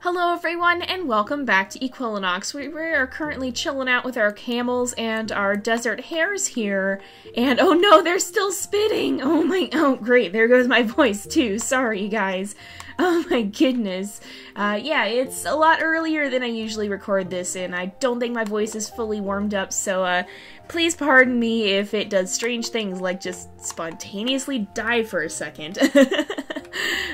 Hello everyone, and welcome back to Equilinox. We are currently chilling out with our camels and our desert hares here, and oh no, they're still spitting! Oh great, there goes my voice too, sorry guys. Oh my goodness. Yeah, it's a lot earlier than I usually record this, and I don't think my voice is fully warmed up, so please pardon me if it does strange things like just spontaneously die for a second.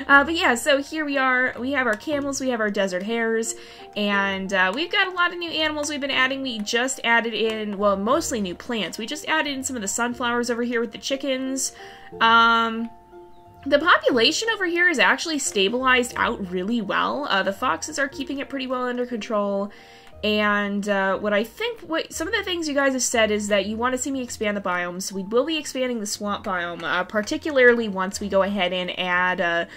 But yeah, so here we are. We have our camels, we have our desert hares, and we've got a lot of new animals we've been adding. We just added in, well, mostly new plants. We just added in some of the sunflowers over here with the chickens. The population over here is actually stabilized out really well. The foxes are keeping it pretty well under control. And what some of the things you guys have said is that you want to see me expand the biomes. So we will be expanding the swamp biome, particularly once we go ahead and add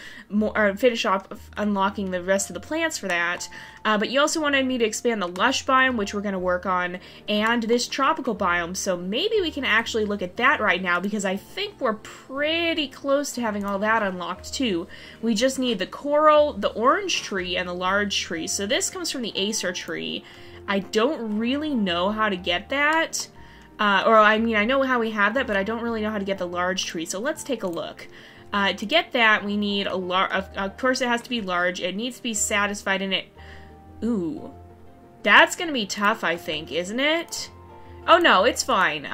finish off unlocking the rest of the plants for that. But you also wanted me to expand the lush biome, which we're going to work on, and this tropical biome. So maybe we can actually look at that right now, because I think we're pretty close to having all that unlocked too. We just need the coral, the orange tree, and the large tree. So this comes from the Acer tree. I don't really know how to get that. Or, I mean, I know how we have that, but I don't really know how to get the large tree. So let's take a look. To get that, we need a large... Of course, it has to be large. It needs to be satisfied in it. Ooh. That's gonna be tough, I think, isn't it? Oh, no, it's fine.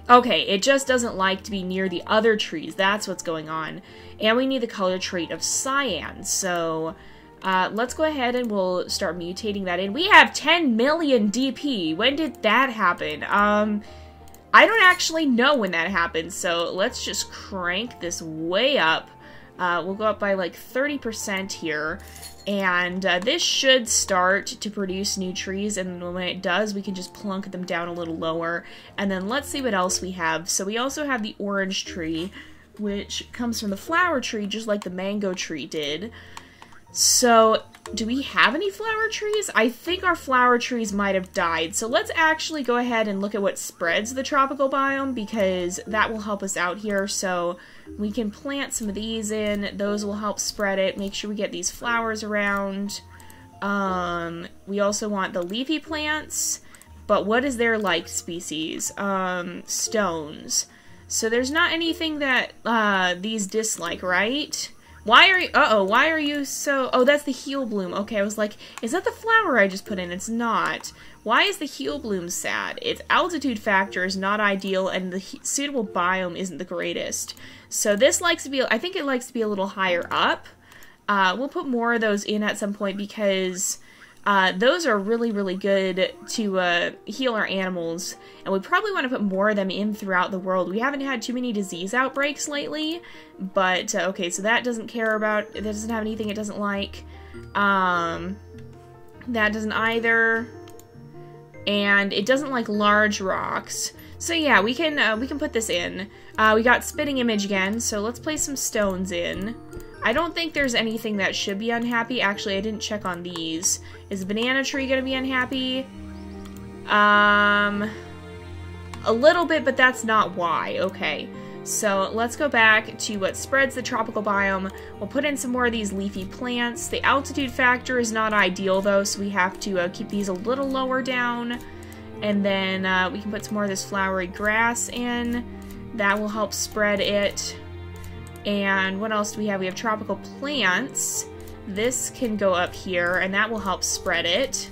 Okay, it just doesn't like to be near the other trees. That's what's going on. And we need the color trait of cyan, so... let's go ahead and we'll start mutating that in. We have 10 million DP. When did that happen? I don't actually know when that happened, so let's just crank this way up. We'll go up by like 30% here, and this should start to produce new trees, and when it does, we can just plunk them down a little lower. And then let's see what else we have. So we also have the orange tree, which comes from the flower tree, just like the mango tree did. So, do we have any flower trees? I think our flower trees might have died. So let's actually go ahead and look at what spreads the tropical biome, because that will help us out here. So we can plant some of these in. Those will help spread it. Make sure we get these flowers around. We also want the leafy plants. But what is their liked species? Stones. So there's not anything that these dislike, right? Why are you so... Oh, that's the heel bloom. Okay, I was like, is that the flower I just put in? It's not. Why is the heel bloom sad? Its altitude factor is not ideal, and the suitable biome isn't the greatest. So this likes to be... I think it likes to be a little higher up. We'll put more of those in at some point, because those are really, really good to heal our animals. And we probably want to put more of them in throughout the world. We haven't had too many disease outbreaks lately, but okay, so that doesn't care about, that doesn't have anything it doesn't like. That doesn't either. And it doesn't like large rocks. So yeah, we can put this in. We got spitting image again, so let's place some stones in. I don't think there's anything that should be unhappy. Actually, I didn't check on these. Is the banana tree gonna be unhappy? A little bit, but that's not why. Okay, so let's go back to what spreads the tropical biome. We'll put in some more of these leafy plants. The altitude factor is not ideal, though, so we have to keep these a little lower down. And then we can put some more of this flowery grass in. That will help spread it. And what else do we have? We have tropical plants. This can go up here, and that will help spread it.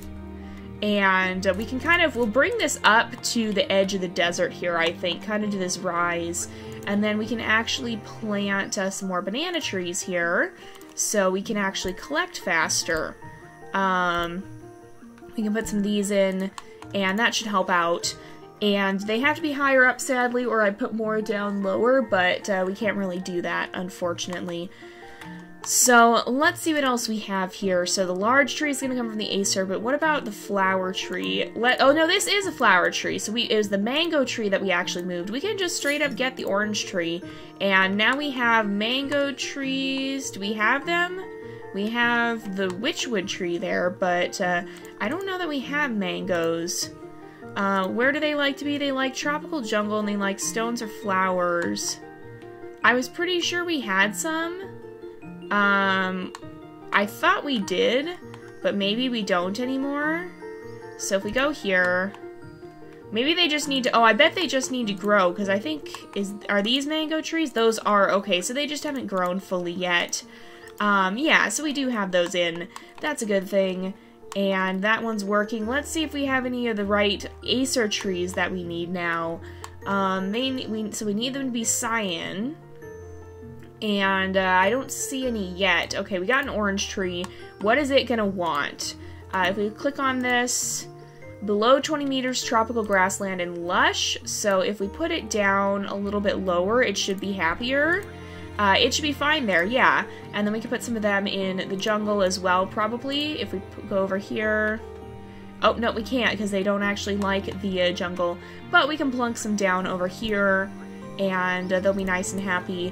And we can we'll bring this up to the edge of the desert here, I think, kind of to this rise. And then we can actually plant some more banana trees here, so we can actually collect faster. We can put some of these in, and that should help out. And they have to be higher up, sadly, or I put more down lower, but we can't really do that, unfortunately. So, let's see what else we have here. So, the large tree is going to come from the Acer, but what about the flower tree? Oh, no, this is a flower tree. So, it was the mango tree that we actually moved. We can just straight up get the orange tree. And now we have mango trees. Do we have them? We have the witchwood tree there, but I don't know that we have mangoes. Where do they like to be? They like tropical jungle, and they like stones or flowers. I was pretty sure we had some. I I thought we did, but maybe we don't anymore. So if we go here, maybe they just need to, oh, I bet they just need to grow, because I think, are these mango trees? Those are, okay, so they just haven't grown fully yet. Yeah, so we do have those in. That's a good thing. And that one's working. Let's see if we have any of the right Acer trees that we need now. So we need them to be cyan. And I don't see any yet. Okay, we got an orange tree. What is it gonna want? If we click on this, below 20 meters, tropical grassland and lush. So if we put it down a little bit lower, it should be happier. It should be fine there, yeah. And then we can put some of them in the jungle as well, probably, if we go over here. Oh, no, we can't, because they don't actually like the jungle. But we can plunk some down over here, and they'll be nice and happy.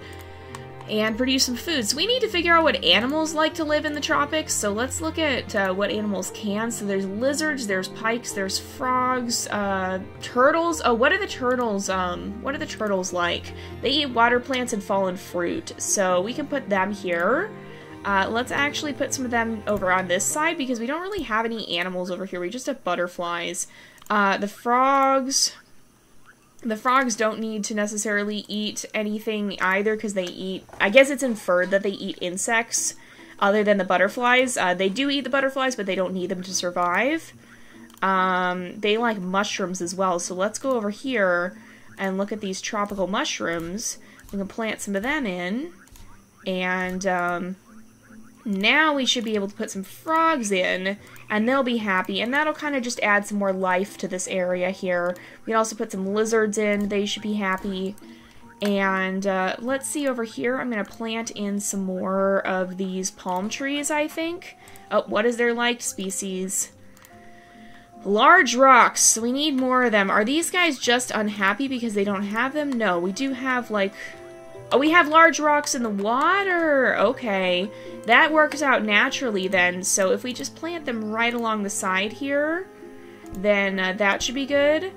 And produce some food. So we need to figure out what animals like to live in the tropics. So let's look at what animals can. So there's lizards, there's pikes, there's frogs, turtles. Oh, what are the turtles? What are the turtles like? They eat water plants and fallen fruit. So we can put them here. Let's actually put some of them over on this side because we don't really have any animals over here. We just have butterflies. The frogs don't need to necessarily eat anything either because they eat, I guess it's inferred that they eat insects other than the butterflies. They do eat the butterflies, but they don't need them to survive. They like mushrooms as well, so let's go over here and look at these tropical mushrooms. We can plant some of them in, and now we should be able to put some frogs in, and they'll be happy, and that'll kind of just add some more life to this area here. We can also put some lizards in, they should be happy. And let's see over here, I'm going to plant in some more of these palm trees, I think. Oh, what is their liked species? Large rocks, so we need more of them. Are these guys just unhappy because they don't have them? No, we do have, like... Oh, we have large rocks in the water! Okay. That works out naturally then, so if we just plant them right along the side here, then that should be good.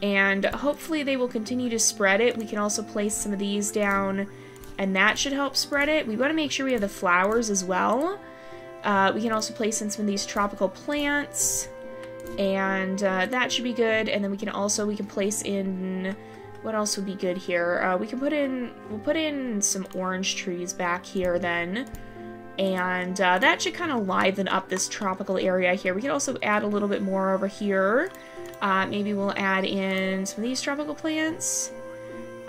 And hopefully they will continue to spread it. We can also place some of these down, and that should help spread it. We want to make sure we have the flowers as well. We can also place in some of these tropical plants, and that should be good. And then we can place in... What else would be good here? We'll put in some orange trees back here then. And that should kind of liven up this tropical area here. We could also add a little bit more over here. Maybe we'll add in some of these tropical plants.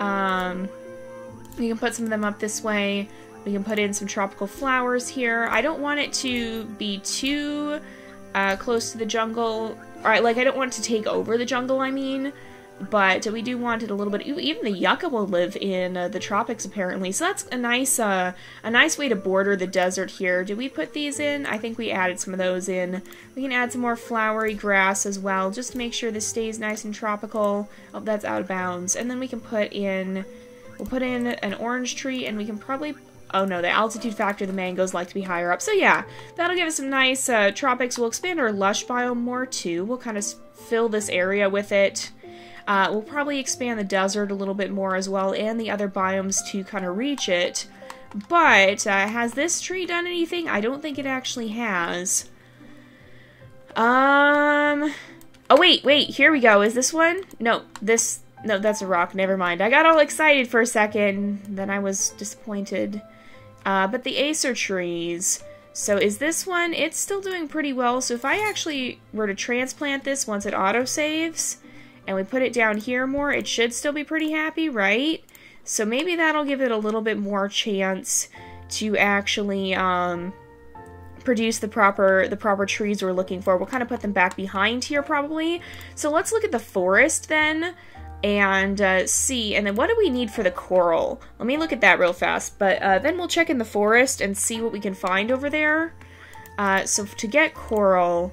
We can put some of them up this way. We can put in some tropical flowers here. I don't want it to be too close to the jungle. Alright, like I don't want it to take over the jungle, I mean. But we do want it a little bit. Even the yucca will live in the tropics, apparently. So that's a nice way to border the desert here. Did we put these in? I think we added some of those in. We can add some more flowery grass as well, just to make sure this stays nice and tropical. Oh, that's out of bounds. And then we can put in... We'll put in an orange tree, and we can probably... Oh no, the altitude factor, the mangoes like to be higher up. So yeah, that'll give us some nice tropics. We'll expand our lush biome more, too. We'll kind of fill this area with it. We'll probably expand the desert a little bit more as well, and the other biomes to kind of reach it. But, has this tree done anything? I don't think it actually has. Oh, wait, here we go. Is this one? No, that's a rock. Never mind. I got all excited for a second, then I was disappointed. But the Acer trees... So is this one... It's still doing pretty well, so if I actually were to transplant this once it autosaves... and we put it down here more, it should still be pretty happy, right? So maybe that'll give it a little bit more chance to actually produce the proper trees we're looking for. We'll kind of put them back behind here probably. So let's look at the forest then and see. And then what do we need for the coral? Let me look at that real fast. But then we'll check in the forest and see what we can find over there. So to get coral...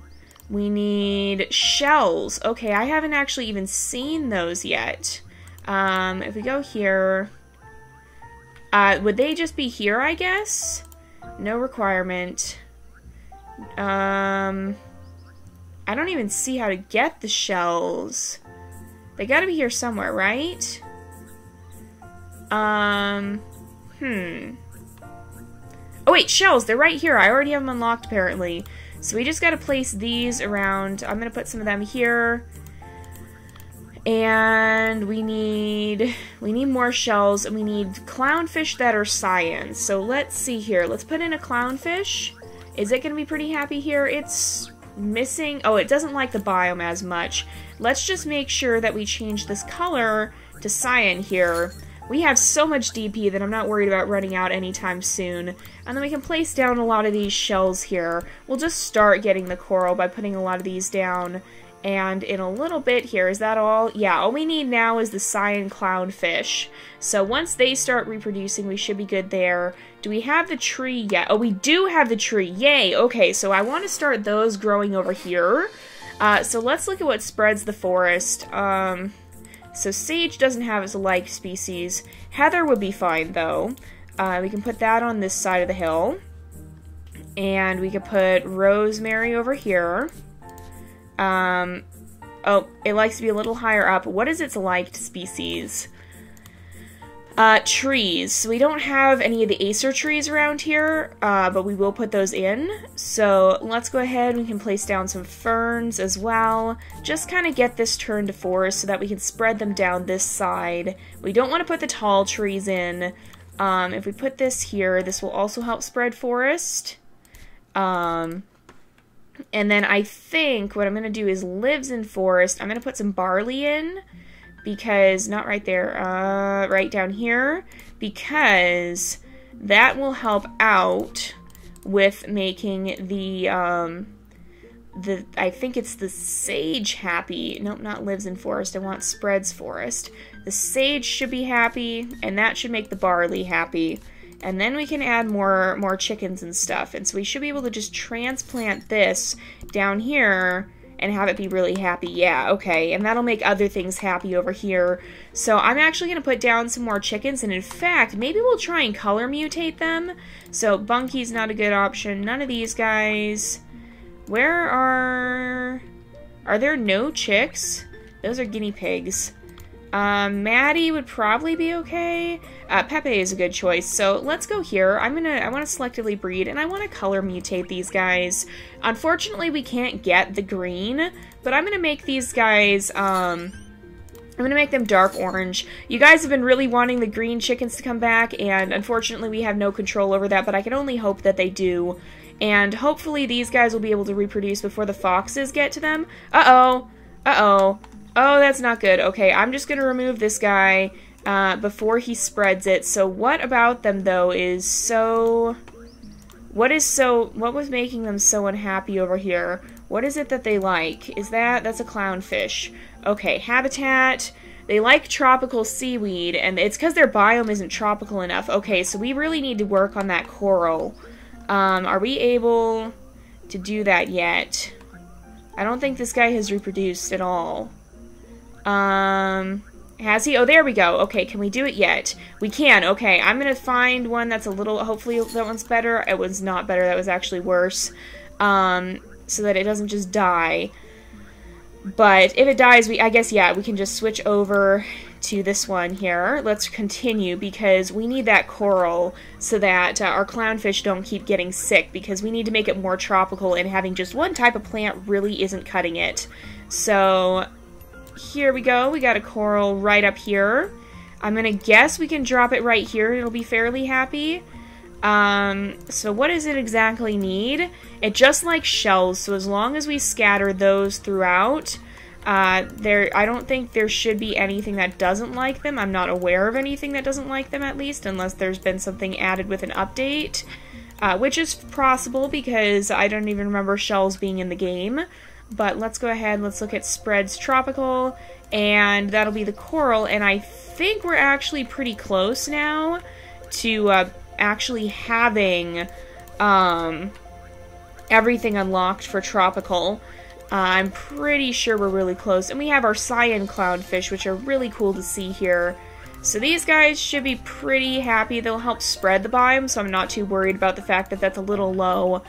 We need shells. Okay, I haven't actually even seen those yet. If we go here... would they just be here, I guess? No requirement. I don't even see how to get the shells. They gotta be here somewhere, right? Oh wait, shells, they're right here. I already have them unlocked apparently. So we just gotta place these around. I'm gonna put some of them here. And we need more shells, and we need clownfish that are cyan. So let's see here. Let's put in a clownfish. Is it gonna be pretty happy here? It's missing. Oh, it doesn't like the biome as much. Let's just make sure that we change this color to cyan here. We have so much DP that I'm not worried about running out anytime soon. And then we can place down a lot of these shells here. We'll just start getting the coral by putting a lot of these down. And in a little bit here, is that all? Yeah, all we need now is the cyan clownfish. So once they start reproducing, we should be good there. Do we have the tree yet? Oh, we do have the tree. Yay! Okay, so I want to start those growing over here. So let's look at what spreads the forest. So sage doesn't have its like species. Heather would be fine, though. We can put that on this side of the hill. And we could put rosemary over here. Oh, it likes to be a little higher up. What is its liked species? Trees. So we don't have any of the Acer trees around here, but we will put those in. So let's go ahead and we can place down some ferns as well. Just kind of get this turned to forest so that we can spread them down this side. We don't want to put the tall trees in. If we put this here, this will also help spread forest. And then I think what I'm going to do is lives in forest. I'm going to put some barley in. Because, not right there, right down here, because that will help out with making the, I think it's the sage happy. Nope, not lives in forest, I want spreads forest. The sage should be happy, and that should make the barley happy. And then we can add more chickens and stuff, and so we should be able to just transplant this down here and have it be really happy. Yeah, okay, and that'll make other things happy over here. So I'm actually going to put down some more chickens, and in fact, maybe we'll try and color mutate them. So Bunky's not a good option. None of these guys. Where are there no chicks? Those are guinea pigs. Maddie would probably be okay. Pepe is a good choice. So let's go here. I want to selectively breed, and I want to color mutate these guys. Unfortunately, we can't get the green, but I'm gonna make these guys, I'm gonna make them dark orange. You guys have been really wanting the green chickens to come back, and unfortunately we have no control over that, but I can only hope that they do. And hopefully these guys will be able to reproduce before the foxes get to them. Uh-oh. Uh-oh. Oh, that's not good. Okay, I'm just going to remove this guy before he spreads it. So what about them, though, is so... What was making them so unhappy over here? What is it that they like? That's a clownfish. Okay, habitat. They like tropical seaweed, and it's because their biome isn't tropical enough. Okay, so we really need to work on that coral. Are we able to do that yet? I don't think this guy has reproduced at all. Has he? Oh, there we go. Okay, can we do it yet? We can. Okay, I'm gonna find one that's a little, hopefully that one's better. It was not better, that was actually worse. So that it doesn't just die. But if it dies, I guess, yeah, we can just switch over to this one here. Let's continue, because we need that coral so that our clownfish don't keep getting sick, because we need to make it more tropical, and having just one type of plant really isn't cutting it. So... here we go. We got a coral right up here. I'm gonna guess we can drop it right here and it'll be fairly happy. So what does it exactly need? It just likes shells, so as long as we scatter those throughout, I don't think there should be anything that doesn't like them. I'm not aware of anything that doesn't like them, at least, unless there's been something added with an update, which is possible because I don't even remember shells being in the game. But let's go ahead, let's look at spreads tropical, and that'll be the coral, and I think we're actually pretty close now to actually having everything unlocked for tropical. I'm pretty sure we're really close, and we have our cyan clownfish, which are really cool to see here. So these guys should be pretty happy. They'll help spread the biome, so I'm not too worried about the fact that that's a little low.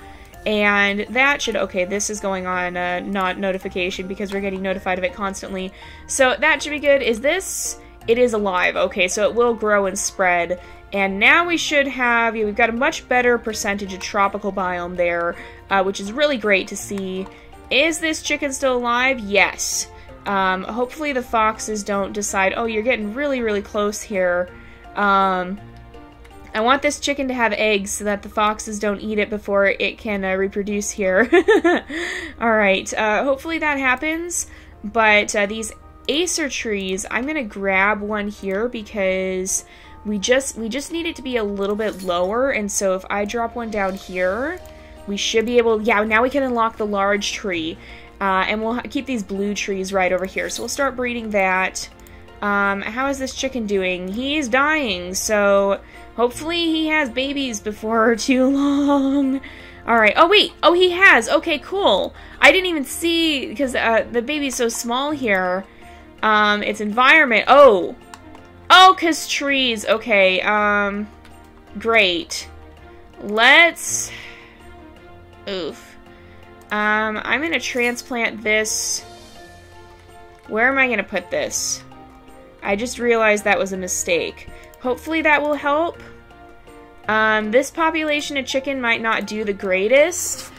And that should, okay, this is going on not notification because we're getting notified of it constantly. So that should be good. Is this It is alive. Okay, so it will grow and spread. And now we should have, yeah, we've got a much better percentage of tropical biome there, which is really great to see. Is this chicken still alive? Yes. Hopefully the foxes don't decide, oh, you're getting really, really close here. I want this chicken to have eggs so that the foxes don't eat it before it can reproduce here. Alright, hopefully that happens. But these acer trees, I'm going to grab one here because we just need it to be a little bit lower. And so if I drop one down here, we should be able, yeah, now we can unlock the large tree. And we'll keep these blue trees right over here. So we'll start breeding that. How is this chicken doing? He's dying, so hopefully he has babies before too long. Alright, oh wait, oh he has, okay, cool. I didn't even see, because the baby's so small here. It's environment, oh, because trees, okay, great. Let's, oof. I'm gonna transplant this. Where am I gonna put this? I just realized that was a mistake. Hopefully that will help. This population of chicken might not do the greatest,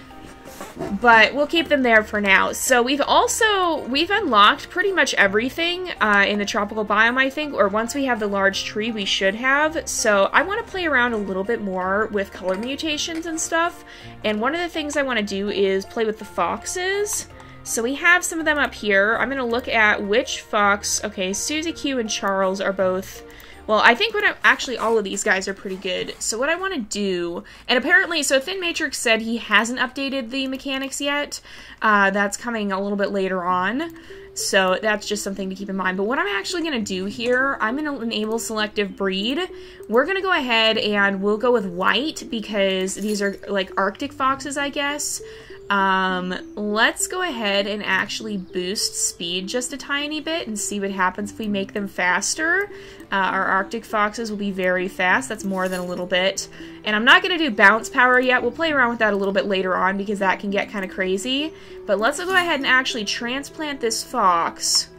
but we'll keep them there for now. So we've unlocked pretty much everything in the tropical biome, I think, or once we have the large tree, we should have. So I want to play around a little bit more with color mutations and stuff. And one of the things I want to do is play with the foxes. So we have some of them up here. I'm going to look at which fox. Okay, Susie Q and Charles are both... Well, I think actually all of these guys are pretty good. So what I want to do, and apparently, so Thin Matrix said he hasn't updated the mechanics yet. That's coming a little bit later on. So that's just something to keep in mind. But what I'm actually going to do here, I'm going to enable selective breed. We're going to go ahead and we'll go with white because these are like Arctic foxes, I guess. Let's go ahead and actually boost speed just a tiny bit and see what happens if we make them faster. Our Arctic foxes will be very fast. That's more than a little bit. And I'm not going to do bounce power yet. We'll play around with that a little bit later on because that can get kind of crazy. But let's go ahead and actually transplant this fox.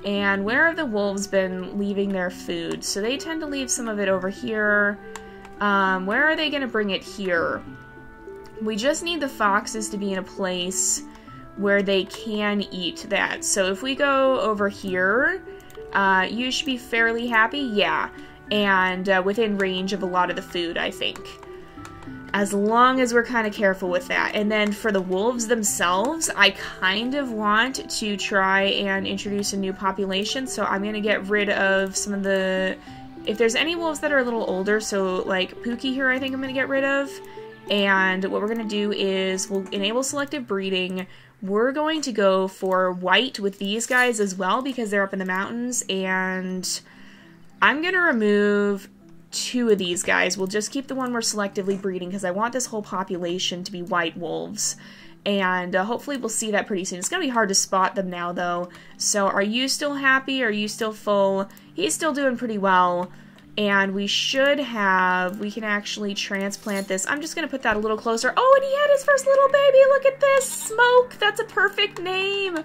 And where have the wolves been leaving their food? So they tend to leave some of it over here. Where are they going to bring it here? We just need the foxes to be in a place where they can eat that. So if we go over here, you should be fairly happy. Yeah, and within range of a lot of the food, I think. As long as we're kind of careful with that. And then for the wolves themselves, I kind of want to try and introduce a new population. So I'm going to get rid of some of the... If there's any wolves that are a little older, so like Pookie here, I think I'm going to get rid of. And what we're going to do is we'll enable selective breeding. We're going to go for white with these guys as well because they're up in the mountains. And I'm going to remove 2 of these guys. We'll just keep the one we're selectively breeding because I want this whole population to be white wolves. And hopefully we'll see that pretty soon. It's going to be hard to spot them now, though. So are you still happy? Are you still full? He's still doing pretty well. And we should have, we can actually transplant this. I'm just going to put that a little closer. Oh, and he had his first little baby. Look at this. Smoke. That's a perfect name.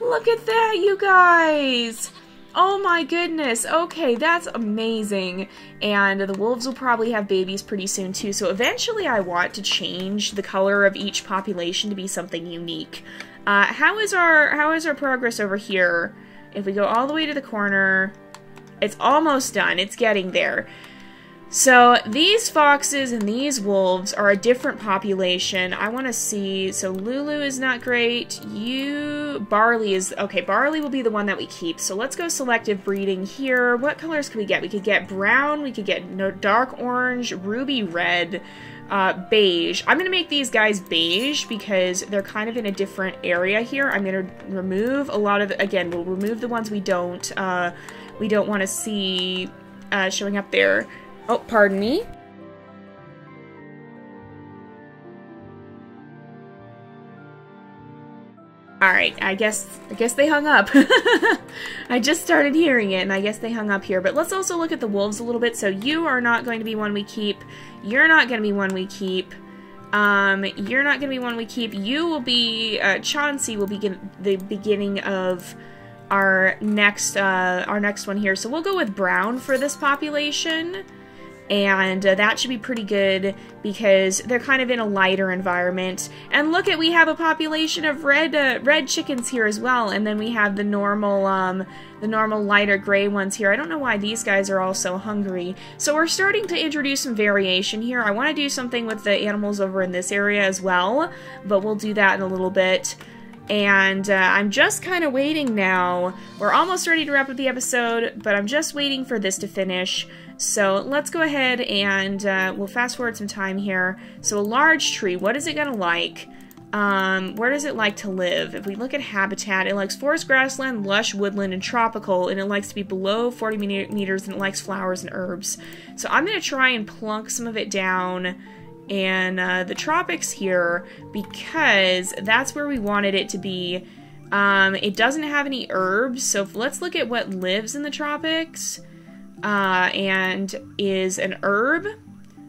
Look at that, you guys. Oh my goodness. Okay, that's amazing. And the wolves will probably have babies pretty soon too. So eventually I want to change the color of each population to be something unique. How is our progress over here? If we go all the way to the corner... It's almost done. It's getting there. So these foxes and these wolves are a different population. I want to see... So Lulu is not great. Barley is... Okay, Barley will be the one that we keep. So let's go selective breeding here. What colors could we get? We could get brown. We could get dark orange, ruby red, beige. I'm going to make these guys beige because they're kind of in a different area here. I'm going to remove a lot of... Again, we'll remove the ones we don't want to see showing up there. Oh, pardon me. Alright, I guess they hung up. I just started hearing it, and I guess they hung up here. But let's also look at the wolves a little bit. So you are not going to be one we keep. You're not going to be one we keep. You're not going to be one we keep. You will be... Chauncey will be the beginning of... our next one here. So we'll go with brown for this population. And that should be pretty good because they're kind of in a lighter environment. And look at, we have a population of red chickens here as well. And then we have the normal lighter gray ones here. I don't know why these guys are all so hungry. So we're starting to introduce some variation here. I want to do something with the animals over in this area as well, but we'll do that in a little bit. And I'm just kind of waiting now. We're almost ready to wrap up the episode, but I'm just waiting for this to finish. So let's go ahead and we'll fast forward some time here. So a large tree, what is it gonna like? Where does it like to live? If we look at habitat, it likes forest grassland, lush woodland, and tropical, and it likes to be below 40 meters, and it likes flowers and herbs. So I'm gonna try and plunk some of it down in the tropics here, because that's where we wanted it to be. It doesn't have any herbs, so let's look at what lives in the tropics, and is an herb.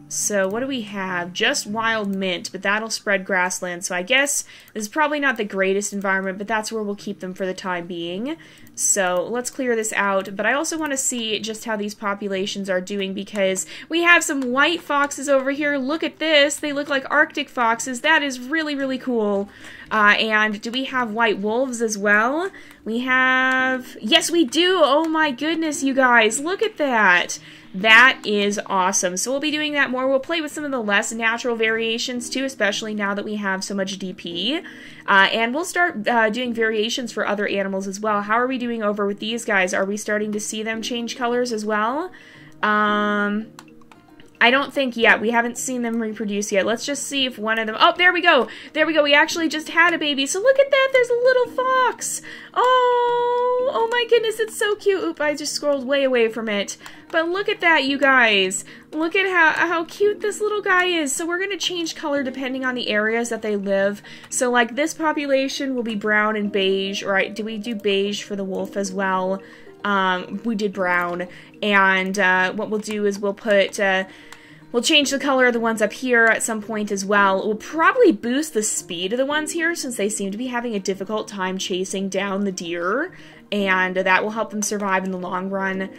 So what do we have? Just wild mint, but that'll spread grassland. So I guess this is probably not the greatest environment, but that's where we'll keep them for the time being. So let's clear this out. But I also want to see just how these populations are doing, because we have some white foxes over here. Look at this. They look like Arctic foxes. That is really, really cool. And do we have white wolves as well? We have... Yes, we do! Oh my goodness, you guys. Look at that. That is awesome. So we'll be doing that more. We'll play with some of the less natural variations too, especially now that we have so much DP. And we'll start doing variations for other animals as well. How are we doing over with these guys? Are we starting to see them change colors as well? I don't think yet. We haven't seen them reproduce yet. Let's just see if one of them... Oh, there we go. There we go. We actually just had a baby. So look at that. There's a little fox. Oh my goodness. It's so cute. Oop, I just scrolled way away from it. But look at that, you guys. Look at how cute this little guy is. So we're going to change color depending on the areas that they live. So like this population will be brown and beige. Right? Do we do beige for the wolf as well? We did brown. And what we'll do is we'll put... We'll change the color of the ones up here at some point as well. We'll probably boost the speed of the ones here, since they seem to be having a difficult time chasing down the deer, and that will help them survive in the long run.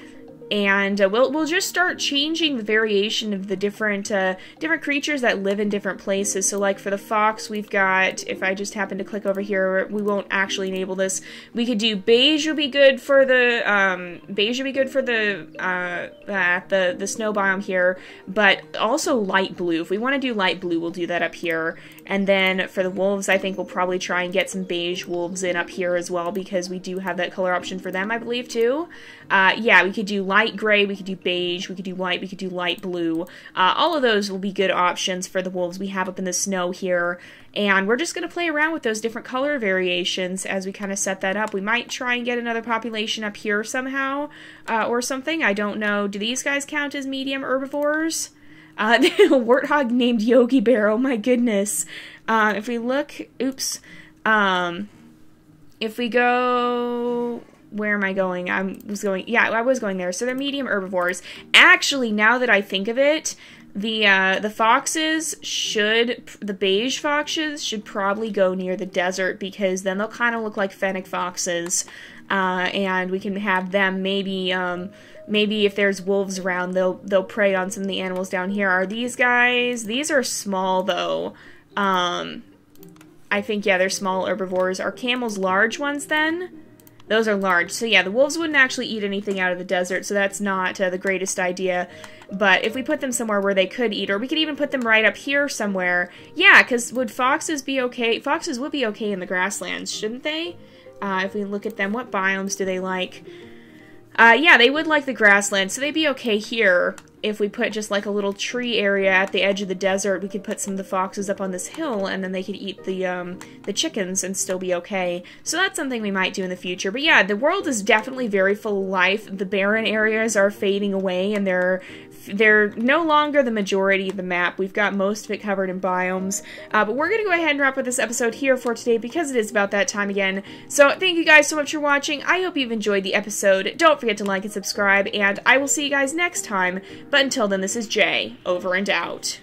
And we'll just start changing the variation of the different creatures that live in different places. So like for the fox, we've got, if I just happen to click over here, we won't actually enable this. We could do beige would be good for the the snow biome here, but also light blue. If we want to do light blue, we'll do that up here. And then for the wolves, I think we'll probably try and get some beige wolves in up here as well, because we do have that color option for them, I believe, too. Yeah, we could do light gray, we could do beige, we could do white, we could do light blue. All of those will be good options for the wolves we have up in the snow here. And we're just going to play around with those different color variations as we kind of set that up. We might try and get another population up here somehow, or something. I don't know. Do these guys count as medium herbivores? A warthog named Yogi Bear, oh my goodness. If we look, oops, if we go, where am I going? I was going there. So they're medium herbivores. Actually, now that I think of it, the foxes the beige foxes should probably go near the desert, because then they'll kind of look like fennec foxes, and we can have them maybe if there's wolves around, they'll prey on some of the animals down here. Are these guys? These are small though. I think, yeah, they're small herbivores. Are camels large ones then? Those are large. So yeah, the wolves wouldn't actually eat anything out of the desert, so that's not the greatest idea. But if we put them somewhere where they could eat, or we could even put them right up here somewhere. Yeah, because would foxes be okay? Foxes would be okay in the grasslands, shouldn't they? If we look at them, what biomes do they like? Yeah, they would like the grassland, so they'd be okay here. If we put just like a little tree area at the edge of the desert, we could put some of the foxes up on this hill, and then they could eat the chickens and still be okay. So that's something we might do in the future. But yeah, the world is definitely very full of life. The barren areas are fading away, and they're no longer the majority of the map. We've got most of it covered in biomes. But we're going to go ahead and wrap up this episode here for today, because it is about that time again. So thank you guys so much for watching. I hope you've enjoyed the episode. Don't forget to like and subscribe, and I will see you guys next time. But until then, this is Jay, over and out.